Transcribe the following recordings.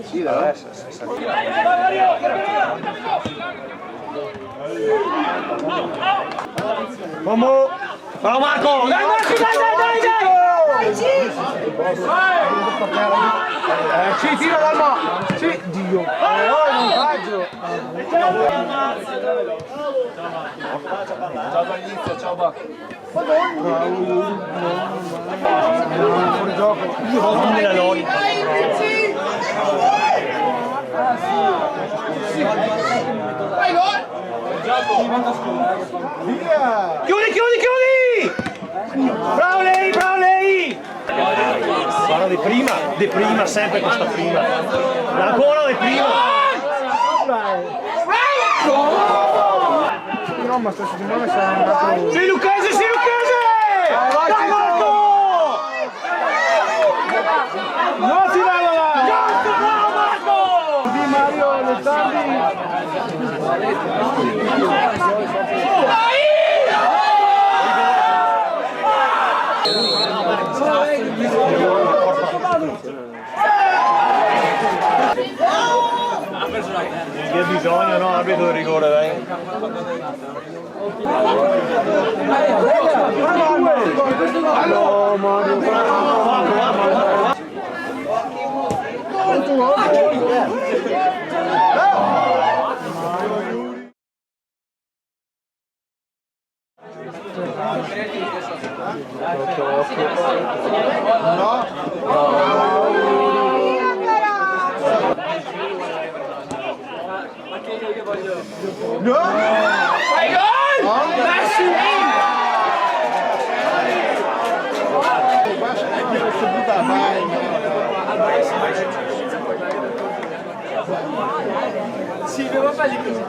Sì, deve essere. Vamos! Bravo Marco! Dai Marco, dai! Sì, tira dal ma! Sì, Dio! Non faccio! Ciao dall'inizio, ciao Bacco. Fuori gioco! Io vado nella lori! Vai gol! Chiudi! Bravo lei! Guarda di prima, sempre questa prima. Ancora di prima. No, ma sto settimana sarà andato... Sì, Lucchese! Dai Marco! Non si va là! Bravo Marco! Di Mario Lettardi! Che bisogna, no? Arbitro di rigore, dai. No, Mario! No! Vai gol! Messi! Sì, devo fare così.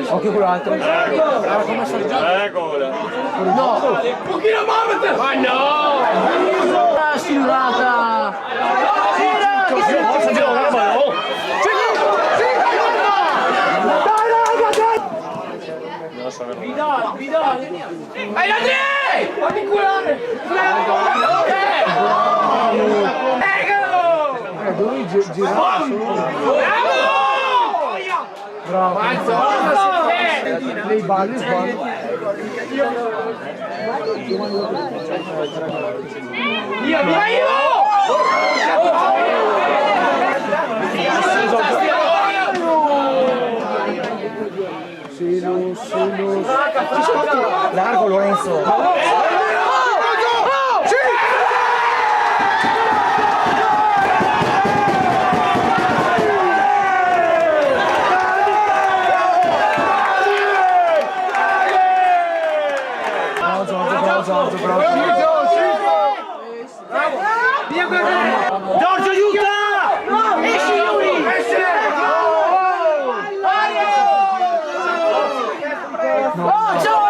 Occhio quell'altro. Bravo come Eccola. No! Pochino Mamet! Ma no! La stilata! Vidal! Vai Andrea! Fammi curare! Dovevi girare solo. Bravo! Lei balli, sbagli. Largo Lorenzo. Giorgio aiuta! No, esci lui! No.